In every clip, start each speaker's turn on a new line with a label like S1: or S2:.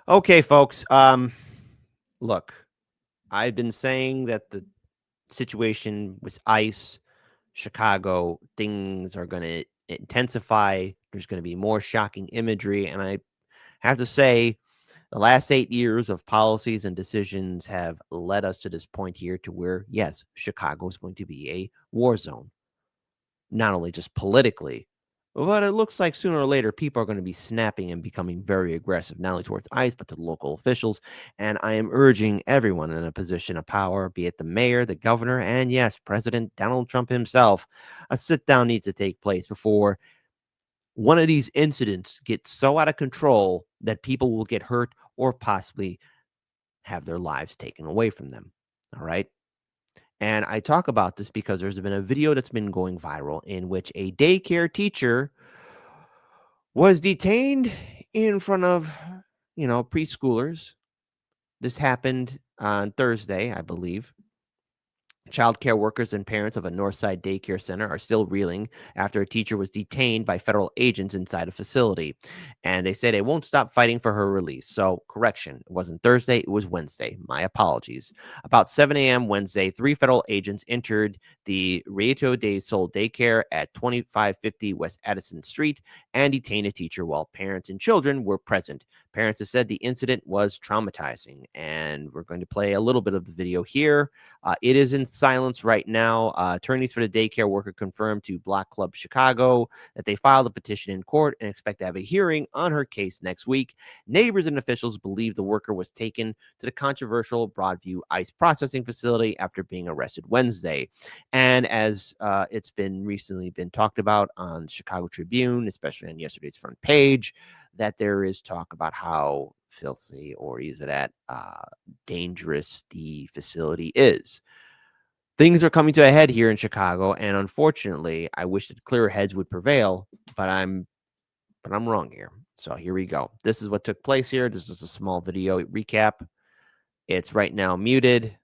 S1: Okay, folks. Look, I've been saying that the situation with ICE, Chicago, things are going to intensify. There's going to be more shocking imagery. And I have to say, the last 8 years of policies and decisions have led us to this point here to where, yes, Chicago is going to be a war zone, not only just politically, but it looks like sooner or later people are going to be snapping and becoming very aggressive, not only towards ICE, but to local officials. And I am urging everyone in a position of power, be it the mayor, the governor, and yes, President Donald Trump himself, a sit down needs to take place before one of these incidents gets so out of control that people will get hurt or possibly have their lives taken away from them. All right. And I talk about this because there's been a video that's been going viral in which a daycare teacher was detained in front of, preschoolers. This happened on Thursday, I believe. Child care workers and parents of a Northside daycare center are still reeling after a teacher was detained by federal agents inside a facility. And they say they won't stop fighting for her release. So, correction, it wasn't Thursday, it was Wednesday. My apologies. About 7 a.m. Wednesday, three federal agents entered the Rieto de Sol daycare at 2550 West Addison Street and detained a teacher while parents and children were present. Parents have said the incident was traumatizing. And we're going to play a little bit of the video here. It is in silence right now. Attorneys for the daycare worker confirmed to Block Club Chicago that they filed a petition in court and expect to have a hearing on her case next week. Neighbors and officials believe the worker was taken to the controversial Broadview ICE processing facility after being arrested Wednesday. And as it's been recently been talked about on Chicago Tribune, especially on yesterday's front page, that there is talk about how filthy, or is it at dangerous the facility is. Things are coming to a head here in Chicago, and unfortunately, I wish that clearer heads would prevail, but I'm wrong here. So here we go. This is what took place here. This is a small video recap. It's right now muted.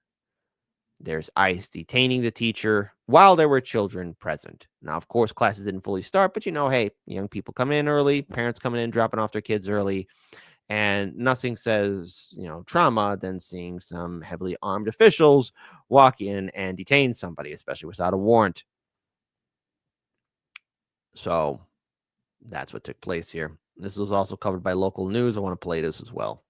S1: There's ICE detaining the teacher while there were children present. Now, of course, classes didn't fully start, but hey, young people come in early, parents coming in, dropping off their kids early. And nothing says, trauma than seeing some heavily armed officials walk in and detain somebody, especially without a warrant. So that's what took place here. This was also covered by local news. I want to play this as well.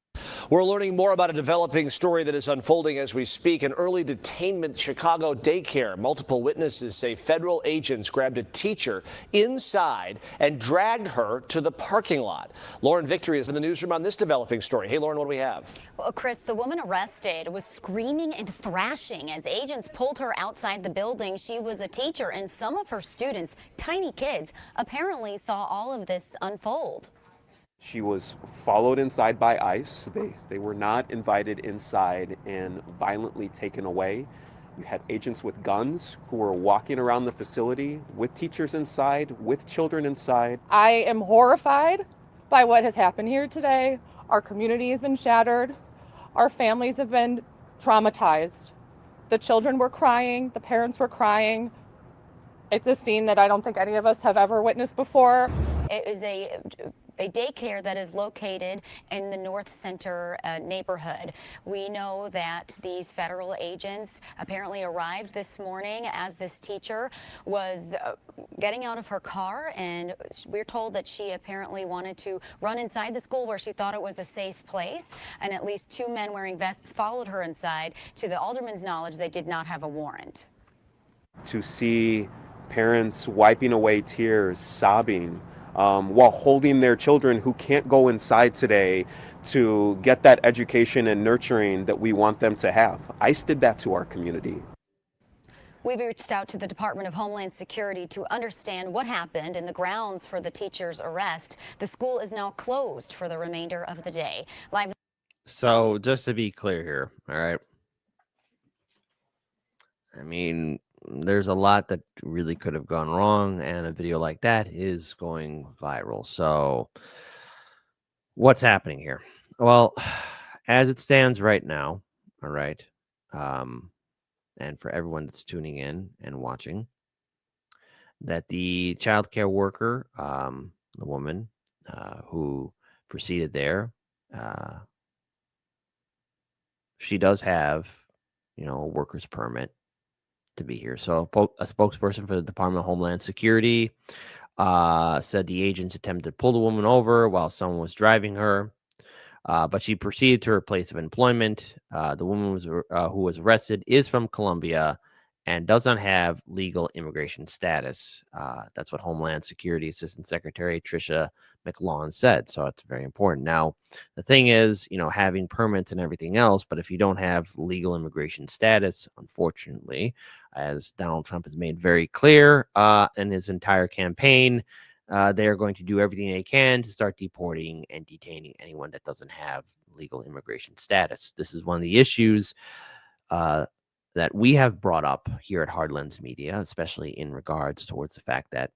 S2: We're learning more about a developing story that is unfolding as we speak. An early detainment Chicago daycare. Multiple witnesses say federal agents grabbed a teacher inside and dragged her to the parking lot. Lauren Victory is in the newsroom on this developing story. Hey, Lauren, what do we have?
S3: Well, Chris, the woman arrested was screaming and thrashing as agents pulled her outside the building. She was a teacher, and some of her students, tiny kids, apparently saw all of this unfold.
S4: She was followed inside by ICE. They were not invited inside and violently taken away. You had agents with guns who were walking around the facility with teachers inside, with children inside.
S5: I am horrified by what has happened here today. Our community has been shattered. Our families have been traumatized. The children were crying. The parents were crying. It's a scene that I don't think any of us have ever witnessed before.
S3: It is a daycare that is located in the North Center neighborhood. We know that these federal agents apparently arrived this morning as this teacher was getting out of her car, and we're told that she apparently wanted to run inside the school where she thought it was a safe place, and at least two men wearing vests followed her inside. To the alderman's knowledge, they did not have a warrant.
S4: To see parents wiping away tears, sobbing, while holding their children who can't go inside today to get that education and nurturing that we want them to have. ICE did that to our community.
S3: We've reached out to the Department of Homeland Security to understand what happened and the grounds for the teacher's arrest. The school is now closed for the remainder of the day. Live.
S1: So just to be clear here, all right. I mean, there's a lot that really could have gone wrong, and a video like that is going viral. So what's happening here? Well, as it stands right now, all right, and for everyone that's tuning in and watching, that the child care worker, the woman who proceeded there, she does have, a worker's permit to be here. So a spokesperson for the Department of Homeland Security said the agents attempted to pull the woman over while someone was driving her, but she proceeded to her place of employment. The woman who was arrested is from Colombia and does not have legal immigration status. That's what Homeland Security Assistant Secretary Tricia McLaughlin said. So it's very important. Now, the thing is, having permits and everything else, but if you don't have legal immigration status, unfortunately, as Donald Trump has made very clear in his entire campaign, they are going to do everything they can to start deporting and detaining anyone that doesn't have legal immigration status. This is one of the issues that we have brought up here at Hard Lens Media, especially in regards towards the fact that,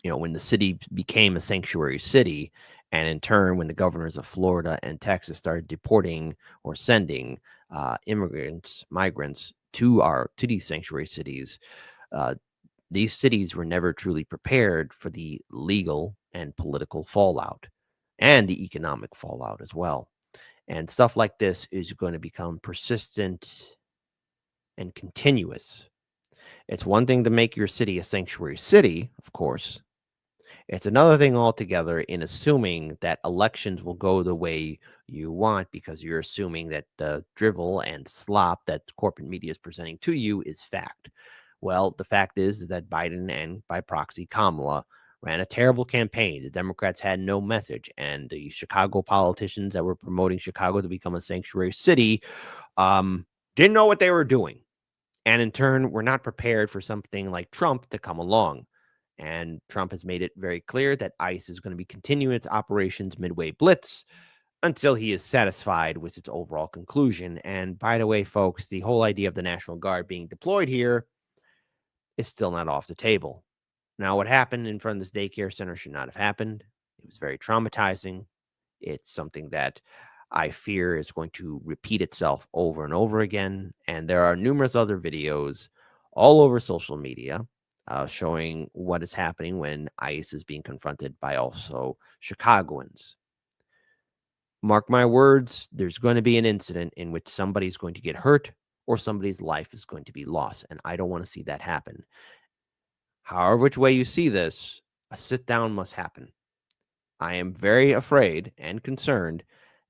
S1: when the city became a sanctuary city, and in turn, when the governors of Florida and Texas started deporting or sending migrants to these sanctuary cities, these cities were never truly prepared for the legal and political fallout and the economic fallout as well. And stuff like this is going to become persistent and continuous. It's one thing to make your city a sanctuary city, of course. It's another thing altogether in assuming that elections will go the way you want because you're assuming that the drivel and slop that corporate media is presenting to you is fact. Well, the fact is that Biden and by proxy Kamala ran a terrible campaign. The Democrats had no message, and the Chicago politicians that were promoting Chicago to become a sanctuary city didn't know what they were doing. And in turn, were not prepared for something like Trump to come along. And Trump has made it very clear that ICE is going to be continuing its operations Midway Blitz until he is satisfied with its overall conclusion. And by the way, folks, the whole idea of the National Guard being deployed here is still not off the table. Now, what happened in front of this daycare center should not have happened. It was very traumatizing. It's something that I fear is going to repeat itself over and over again. And there are numerous other videos all over social media showing what is happening when ICE is being confronted by also Chicagoans. Mark my words, there's going to be an incident in which somebody's going to get hurt or somebody's life is going to be lost. And I don't want to see that happen. However, which way you see this, a sit down must happen. I am very afraid and concerned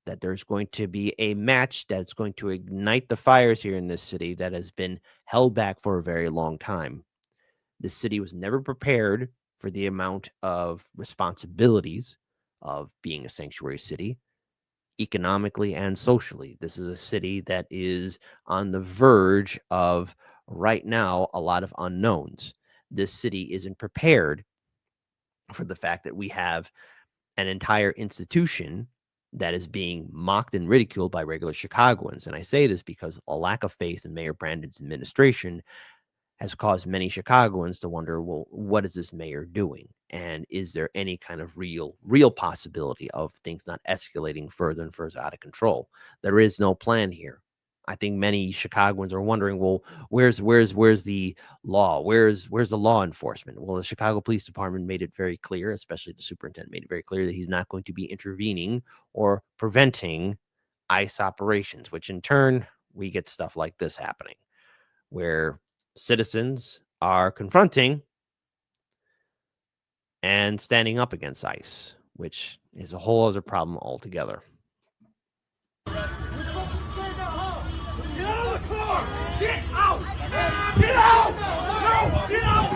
S1: that there's going to be a match that's going to ignite the fires here in this city that has been held back for a very long time. The city was never prepared for the amount of responsibilities of being a sanctuary city, economically and socially. This is a city that is on the verge of, right now, a lot of unknowns. This city isn't prepared for the fact that we have an entire institution that is being mocked and ridiculed by regular Chicagoans. And I say this because a lack of faith in Mayor Brandon's administration has caused many Chicagoans to wonder, well, what is this mayor doing? And is there any kind of real possibility of things not escalating further and further out of control? There is no plan here. I think many Chicagoans are wondering, well, where's the law? Where's the law enforcement? Well, the Chicago Police Department made it very clear, especially the superintendent made it very clear that he's not going to be intervening or preventing ICE operations, which in turn, we get stuff like this happening, where citizens are confronting and standing up against ICE, which is a whole other problem altogether.
S6: Get out! Get out! No! Get out!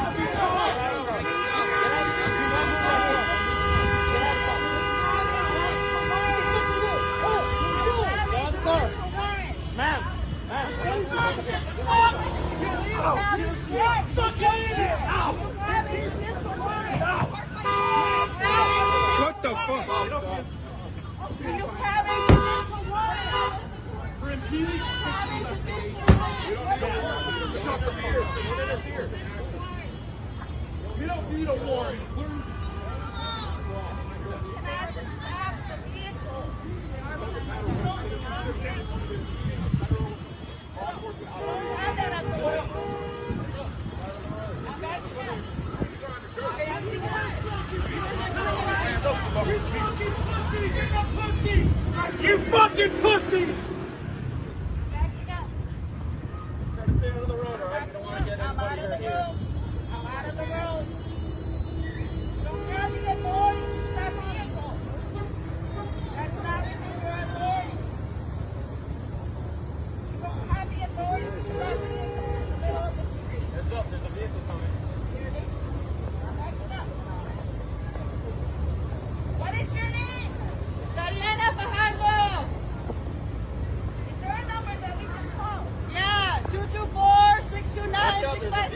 S6: What the fuck? Do you have a judicial warrant? For impeding? We don't need a warrant. Can I just stop the vehicle? You fucking pussies!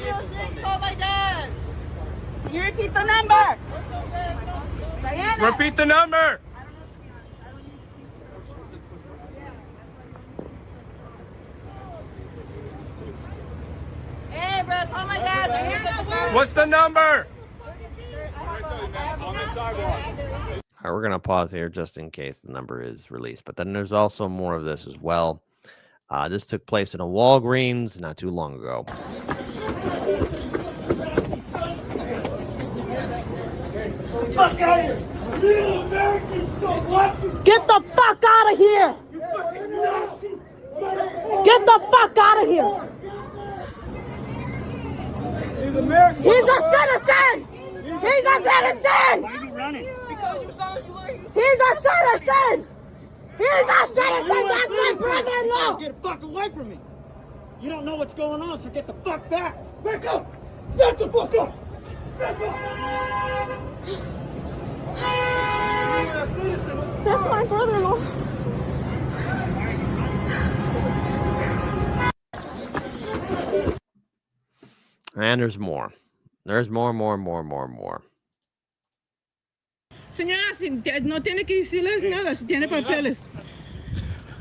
S6: 6, call my dad. Can you repeat the number? Diana.
S7: Repeat the number.
S6: Hey, bro, call my dad. Diana,
S7: What's the number?
S1: All right, we're going to pause here just in case the number is released. But then there's also more of this as well. This took place in a Walgreens not too long ago.
S6: fuck out of here. Real Americans don't want to.
S8: Get the fuck out of here!
S6: You fucking Nazi.
S8: Get the fuck out of here!
S6: He's American.
S8: He's a citizen! He's a citizen!
S6: Why are you running? Because you saw you were.
S8: He's a citizen! He's a citizen! That's my brother-in-law!
S6: Get the fuck away from me. You don't know what's going on, so get the fuck back. Back up. Back the fuck up. Back up.
S8: That's my brother-in-law.
S1: And there's more. There's more.
S9: Señora, no tiene que decirles nada, si tiene papeles.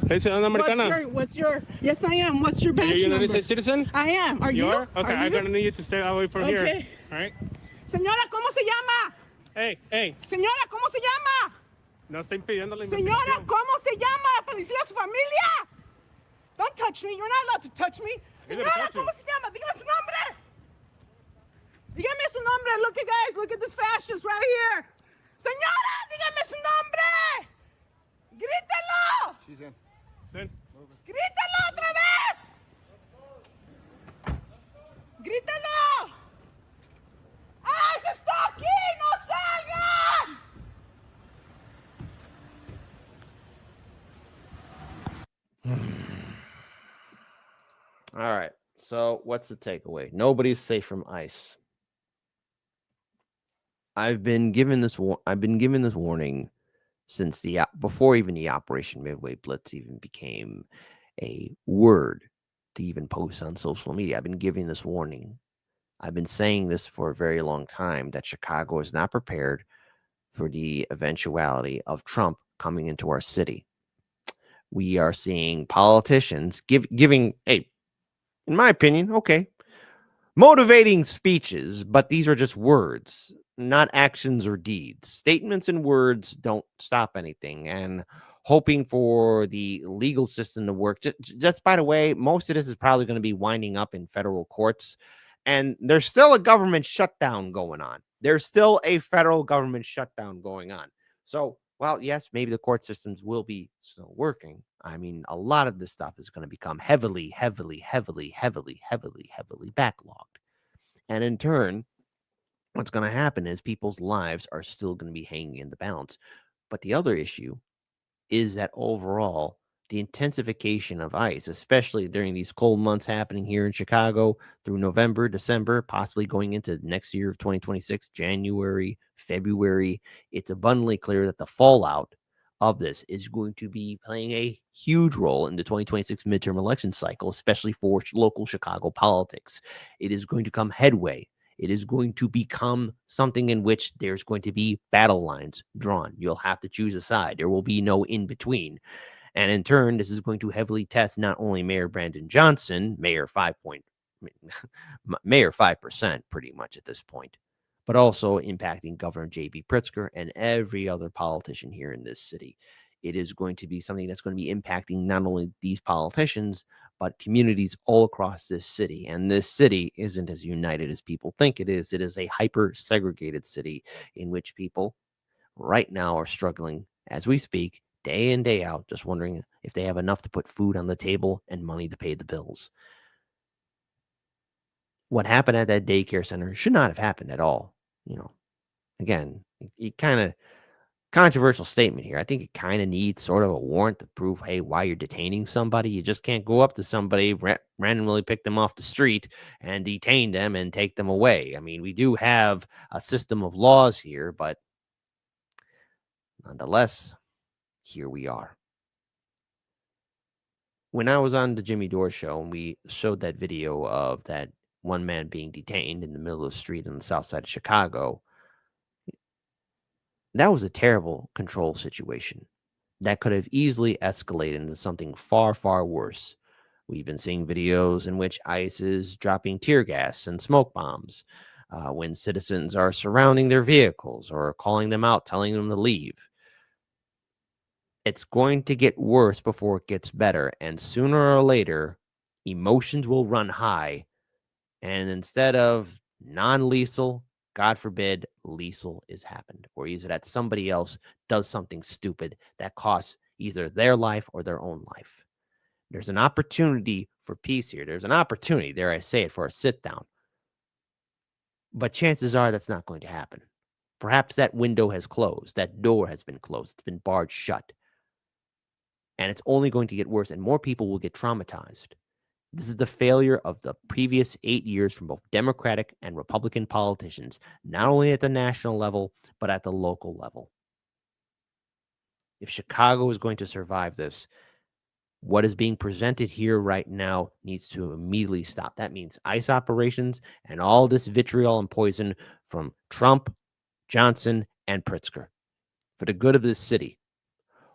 S7: Hey, ciudadana americana.
S9: What's your, yes I am, what's your badge
S7: Are you a
S9: number?
S7: United States citizen?
S9: I am, are you?
S7: are? Okay,
S9: Are
S7: I'm
S9: you?
S7: gonna need you to stay away from here.
S9: Okay.
S7: All right?
S9: Señora, ¿cómo se llama?
S7: Hey,
S9: Señora, ¿cómo se llama?
S7: no está impidiendo la
S9: Señora,
S7: investigación.
S9: ¿cómo se llama? Para decirle a su familia. Don't touch me, you're not allowed to touch me.
S7: You're gonna
S9: Señora,
S7: touch you.
S9: ¿cómo se llama? Dígame su nombre. Dígame su nombre. Look at guys, look at this fascist right here. Señora, dígame su nombre. Grítelo.
S7: She's in. Sin.
S9: ¡Grítalo otra vez! ¡Grítalo! ¡Ay, se está aquí! ¡No salgan!
S1: All right. So what's the takeaway? Nobody's safe from ICE. I've been given this warning since before even the Operation Midway Blitz even became a word to even post on social media. I've been giving this warning. I've been saying this for a very long time, that Chicago is not prepared for the eventuality of Trump coming into our city. We are seeing politicians giving, in my opinion, motivating speeches, but these are just words, not actions or deeds. Statements and words don't stop anything. And hoping for the legal system to work. Just by the way, most of this is probably going to be winding up in federal courts. And there's still a government shutdown going on. There's still a federal government shutdown going on. So, well, yes, maybe the court systems will be still working. I mean, a lot of this stuff is going to become heavily backlogged. And in turn, what's going to happen is people's lives are still going to be hanging in the balance. But the other issue is that overall, the intensification of ICE, especially during these cold months happening here in Chicago through November, December, possibly going into next year of 2026, January, February, it's abundantly clear that the fallout of this is going to be playing a huge role in the 2026 midterm election cycle, especially for local Chicago politics. It is going to come headway. It is going to become something in which there's going to be battle lines drawn. You'll have to choose a side. There will be no in between. And in turn, this is going to heavily test not only Mayor Brandon Johnson, Mayor 5% pretty much at this point, but also impacting Governor J.B. Pritzker and every other politician here in this city. It is going to be something that's going to be impacting not only these politicians, but communities all across this city. And this city isn't as united as people think it is. It is a hyper-segregated city in which people right now are struggling, as we speak, day in, day out, just wondering if they have enough to put food on the table and money to pay the bills. What happened at that daycare center should not have happened at all. You know, again, it kind of controversial statement here. I think it kind of needs sort of a warrant to prove, hey, why you're detaining somebody. You just can't go up to somebody, randomly pick them off the street and detain them and take them away. I mean, we do have a system of laws here, but nonetheless, here we are. When I was on the Jimmy Dore show and we showed that video of that one man being detained in the middle of the street on the south side of Chicago. That was a terrible control situation that could have easily escalated into something far, far worse. We've been seeing videos in which ICE is dropping tear gas and smoke bombs when citizens are surrounding their vehicles or calling them out, telling them to leave. It's going to get worse before it gets better. And sooner or later, emotions will run high. And instead of non-lethal, God forbid, lethal is happened. Or either that somebody else does something stupid that costs either their life or their own life. There's an opportunity for peace here. There's an opportunity, dare I say it, for a sit down. But chances are that's not going to happen. Perhaps that window has closed. That door has been closed. It's been barred shut. And it's only going to get worse, and more people will get traumatized. This is the failure of the previous 8 years from both Democratic and Republican politicians, not only at the national level, but at the local level. If Chicago is going to survive this, what is being presented here right now needs to immediately stop. That means ICE operations and all this vitriol and poison from Trump, Johnson, and Pritzker for the good of this city.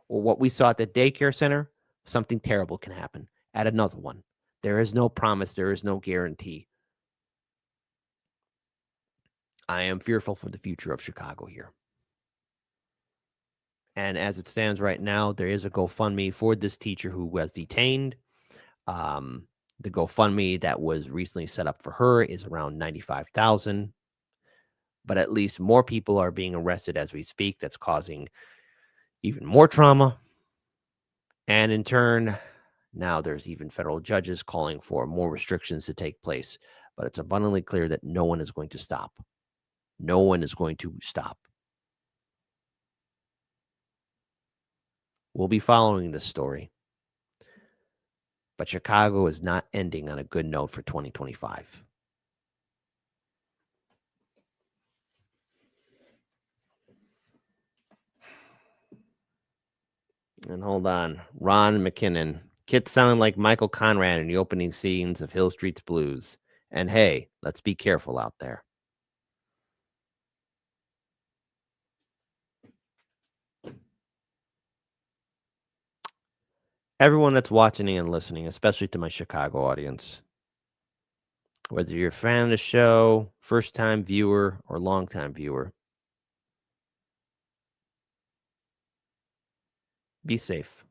S1: Or what we saw at the daycare center, something terrible can happen at another one. There is no promise. There is no guarantee. I am fearful for the future of Chicago here. And as it stands right now, there is a GoFundMe for this teacher who was detained. The GoFundMe that was recently set up for her is around $95,000. But at least more people are being arrested as we speak. That's causing even more trauma. And in turn, now there's even federal judges calling for more restrictions to take place. But it's abundantly clear that no one is going to stop. No one is going to stop. We'll be following this story. But Chicago is not ending on a good note for 2025. And hold on. Ron McKinnon. Kid sounding like Michael Conrad in the opening scenes of Hill Street's Blues. And hey, let's be careful out there. Everyone that's watching and listening, especially to my Chicago audience, whether you're a fan of the show, first-time viewer, or long-time viewer, be safe.